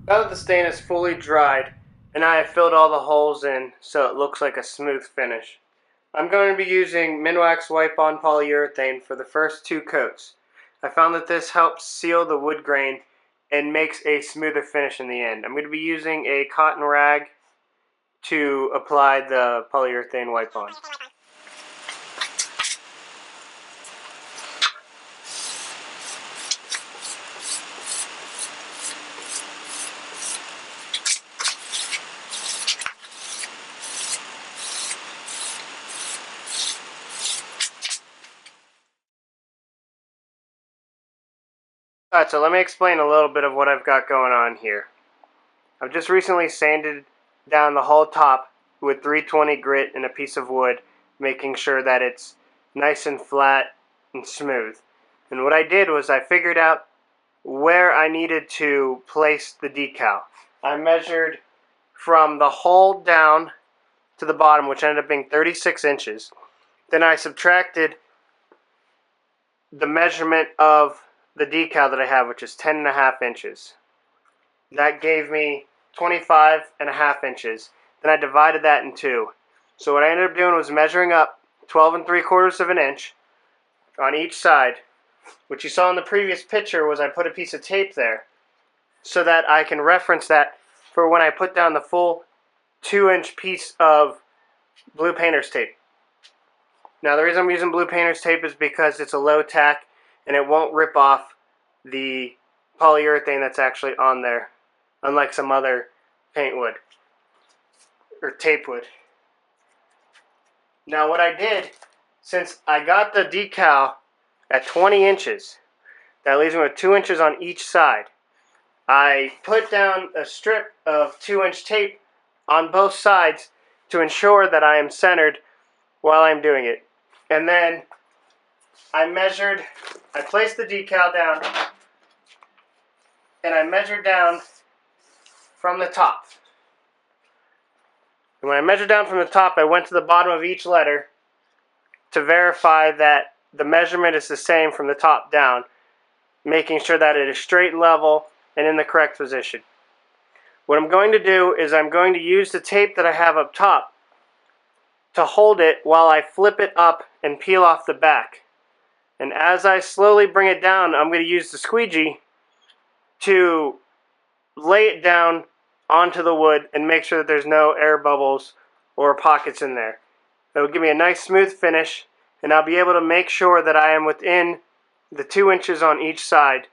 Now that the stain is fully dried and I have filled all the holes in so it looks like a smooth finish, I'm going to be using Minwax Wipe-On Polyurethane for the first 2 coats. I found that this helps seal the wood grain and makes a smoother finish in the end. I'm going to be using a cotton rag to apply the polyurethane wipe-on. Alright, so let me explain a little bit of what I've got going on here. I've just recently sanded down the whole top with 320 grit and a piece of wood, making sure that it's nice and flat and smooth. And what I did was I figured out where I needed to place the decal. I measured from the hole down to the bottom, which ended up being 36 inches. Then I subtracted the measurement of the decal that I have, which is 10.5 inches. That gave me 25.5 inches. Then I divided that in 2. So what I ended up doing was measuring up 12 3/4 of an inch on each side. What you saw in the previous picture was I put a piece of tape there so that I can reference that for when I put down the full 2-inch piece of blue painter's tape. Now the reason I'm using blue painter's tape is because it's a low tack and it won't rip off the polyurethane that's actually on there, unlike some other paint wood or tape wood. Now what I did, since I got the decal at 20 inches, that leaves me with 2 inches on each side. I put down a strip of 2-inch tape on both sides to ensure that I am centered while I'm doing it. And then I placed the decal down and I measured down from the top. And when I measured down from the top, I went to the bottom of each letter to verify that the measurement is the same from the top down, making sure that it is straight, level, and in the correct position. What I'm going to do is I'm going to use the tape that I have up top to hold it while I flip it up and peel off the back. And as I slowly bring it down, I'm going to use the squeegee to lay it down onto the wood and make sure that there's no air bubbles or pockets in there. That will give me a nice smooth finish, and I'll be able to make sure that I am within the 2 inches on each side.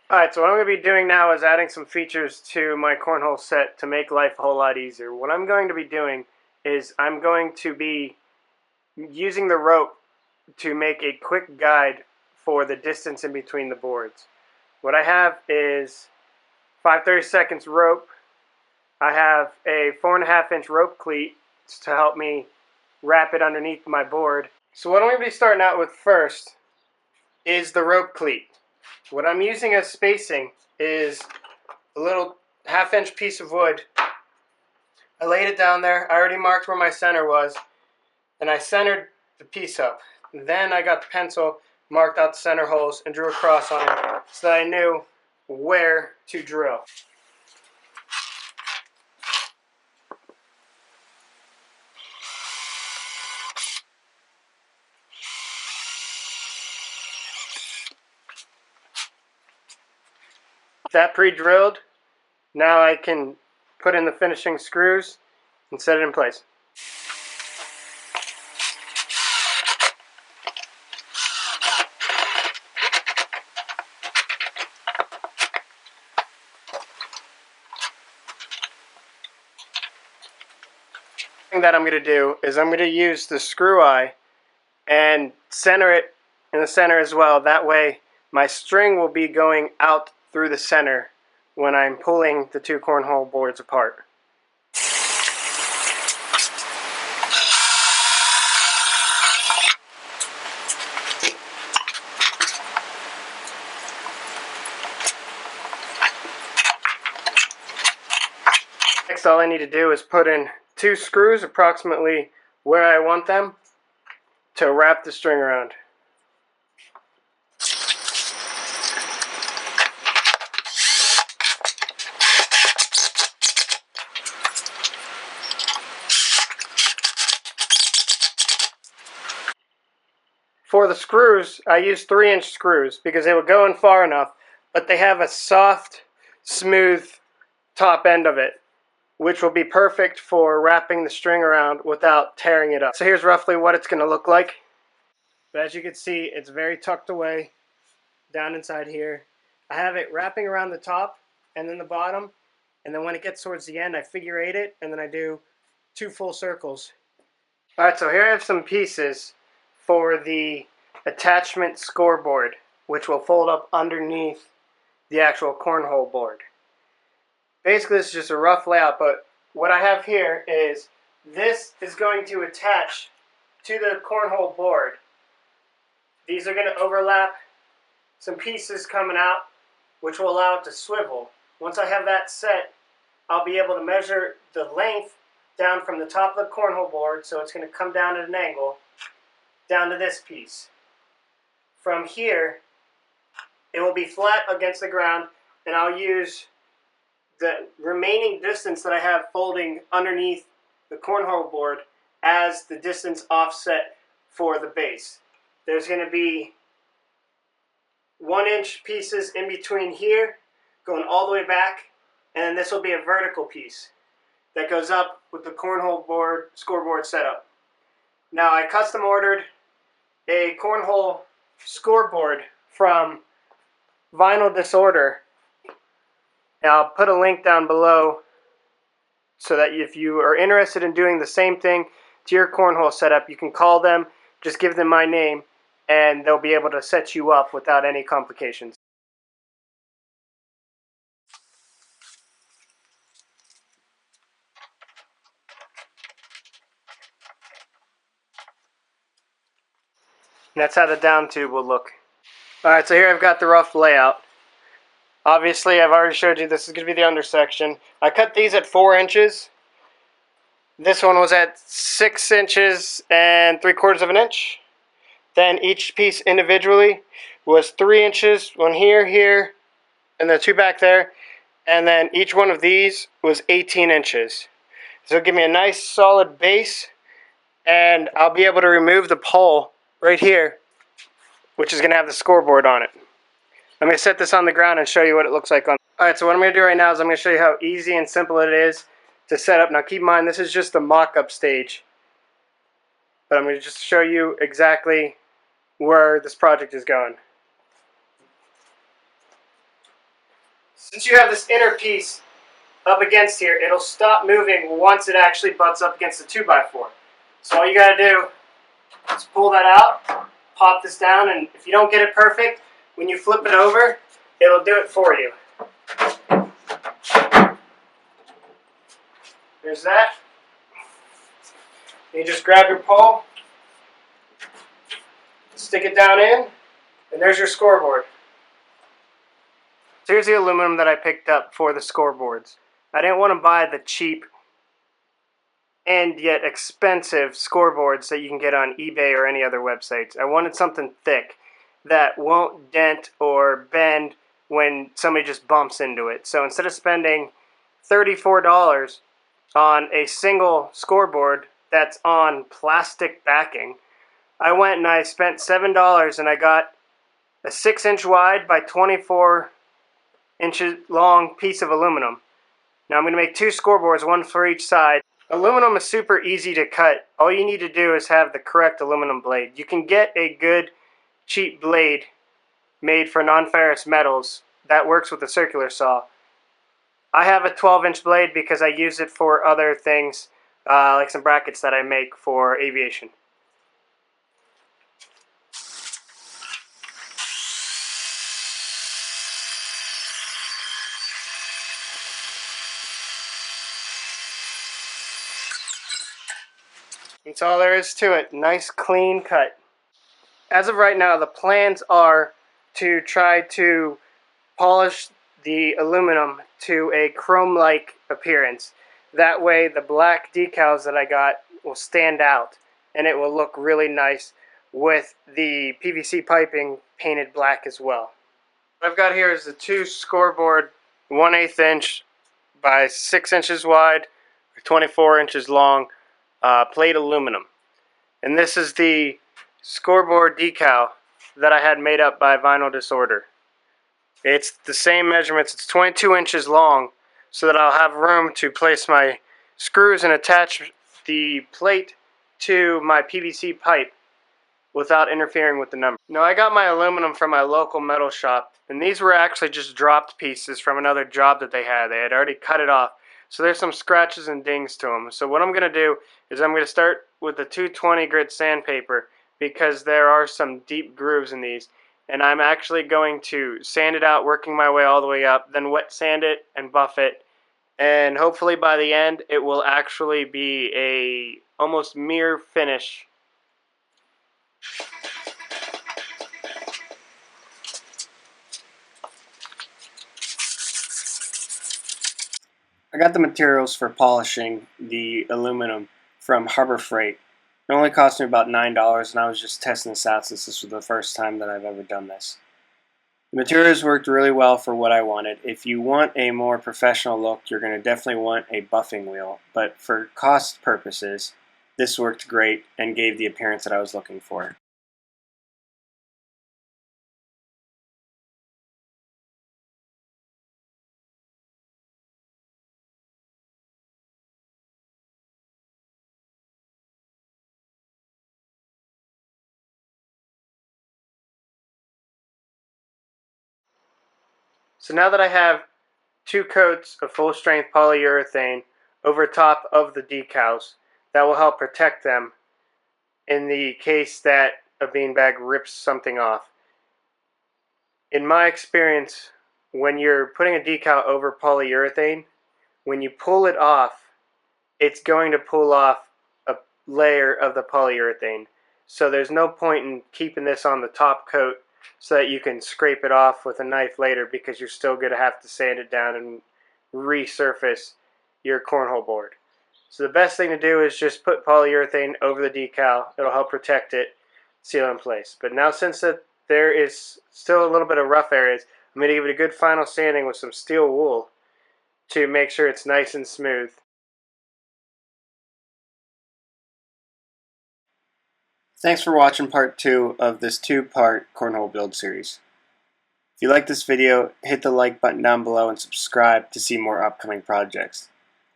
Alright, so what I'm going to be doing now is adding some features to my cornhole set to make life a whole lot easier. What I'm going to be doing is I'm going to be using the rope to make a quick guide for the distance in between the boards. What I have is 5/32 rope. I have a 4.5-inch rope cleat to help me wrap it underneath my board. So what I'm going to be starting out with first is the rope cleat. What I'm using as spacing is a little 1/2-inch piece of wood. I laid it down there. I already marked where my center was, and I centered the piece up. Then I got the pencil, marked out the center holes, and drew a cross on it so that I knew where to drill. that pre-drilled, now I can put in the finishing screws and set it in place. The thing that I'm going to do is I'm going to use the screw eye and center it in the center as well. That way my string will be going out through the center when I'm pulling the two cornhole boards apart. Next, all I need to do is put in 2 screws approximately where I want them to wrap the string around. For the screws, I use 3-inch screws because they will go in far enough, but they have a soft, smooth top end of it, which will be perfect for wrapping the string around without tearing it up. So here's roughly what it's going to look like. But as you can see, it's very tucked away down inside here. I have it wrapping around the top and then the bottom, and then when it gets towards the end, I figure 8 it, and then I do 2 full circles. Alright, so here I have some pieces for the attachment scoreboard, which will fold up underneath the actual cornhole board. Basically, this is just a rough layout, but what I have here is this is going to attach to the cornhole board. These are going to overlap some pieces coming out, which will allow it to swivel. Once I have that set, I'll be able to measure the length down from the top of the cornhole board, so it's going to come down at an angle, down to this piece. From here, it will be flat against the ground, and I'll use the remaining distance that I have folding underneath the cornhole board as the distance offset for the base. There's going to be 1-inch pieces in between here, going all the way back, and then this will be a vertical piece that goes up with the cornhole board scoreboard setup. Now I custom ordered a cornhole scoreboard from Vinyl Disorder. And I'll put a link down below so that if you are interested in doing the same thing to your cornhole setup, you can call them, just give them my name, and they'll be able to set you up without any complications. And that's how the down tube will look. Alright, so here I've got the rough layout. Obviously, I've already showed you this is going to be the under section. I cut these at 4 inches. This one was at 6 inches and 3/4 of an inch. Then each piece individually was 3 inches, one here, here, and then 2 back there. And then each one of these was 18 inches. So it'll give me a nice solid base, and I'll be able to remove the pole right here, which is going to have the scoreboard on it. I'm going to set this on the ground and show you what it looks like on. Alright, so what I'm going to do right now is I'm going to show you how easy and simple it is to set up. Now keep in mind, this is just the mock-up stage, but I'm going to just show you exactly where this project is going. Since you have this inner piece up against here, it'll stop moving once it actually butts up against the 2x4. So all you got to do is pull that out, pop this down, and if you don't get it perfect, when you flip it over, it'll do it for you. There's that. You just grab your pole, stick it down in, and there's your scoreboard. So here's the aluminum that I picked up for the scoreboards. I didn't want to buy the cheap and yet expensive scoreboards that you can get on eBay or any other websites. I wanted something thick that won't dent or bend when somebody just bumps into it. So instead of spending $34 on a single scoreboard that's on plastic backing, I went and I spent $7 and I got a 6-inch wide by 24 inches long piece of aluminum. Now I'm going to make 2 scoreboards, one for each side. Aluminum is super easy to cut. All you need to do is have the correct aluminum blade. You can get a good cheap blade made for non-ferrous metals that works with a circular saw. I have a 12-inch blade because I use it for other things, like some brackets that I make for aviation. That's all there is to it. Nice clean cut. As of right now, the plans are to try to polish the aluminum to a chrome-like appearance. That way the black decals that I got will stand out and it will look really nice with the PVC piping painted black as well. What I've got here is the 2 scoreboard 1/8 inch by 6 inches wide, 24 inches long plate aluminum. And this is the scoreboard decal that I had made up by Vinyl Disorder. It's the same measurements. It's 22 inches long, so that I'll have room to place my screws and attach the plate to my PVC pipe without interfering with the number. Now, I got my aluminum from my local metal shop, and these were actually just dropped pieces from another job that they had. They had already cut it off, so there's some scratches and dings to them. So what I'm going to do is I'm going to start with the 220 grit sandpaper, because there are some deep grooves in these. And I'm actually going to sand it out, working my way all the way up, then wet sand it and buff it, and hopefully by the end it will actually be a almost mirror finish. I got the materials for polishing the aluminum from Harbor Freight. It only cost me about $9, and I was just testing this out since this was the first time that I've ever done this. The materials worked really well for what I wanted. If you want a more professional look, you're going to definitely want a buffing wheel, but for cost purposes, this worked great and gave the appearance that I was looking for. So now that I have 2 coats of full-strength polyurethane over top of the decals, that will help protect them in the case that a beanbag rips something off. In my experience, when you're putting a decal over polyurethane, when you pull it off, it's going to pull off a layer of the polyurethane. So there's no point in keeping this on the top coat so that you can scrape it off with a knife later, because you're still going to have to sand it down and resurface your cornhole board. So the best thing to do is just put polyurethane over the decal. It'll help protect it, seal it in place. But now, since there is still a little bit of rough areas, I'm going to give it a good final sanding with some steel wool to make sure it's nice and smooth. Thanks for watching part 2 of this 2-part cornhole build series. If you like this video, hit the like button down below and subscribe to see more upcoming projects.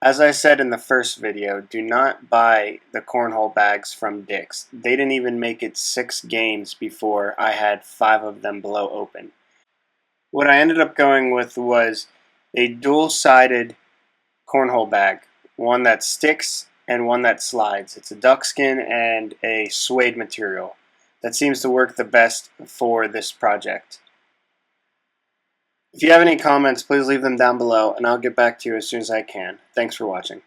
As I said in the first video, do not buy the cornhole bags from Dick's. They didn't even make it 6 games before I had 5 of them below open. What I ended up going with was a dual-sided cornhole bag, one that sticks and one that slides. It's a duckskin and a suede material. That seems to work the best for this project. If you have any comments, please leave them down below, and I'll get back to you as soon as I can. Thanks for watching.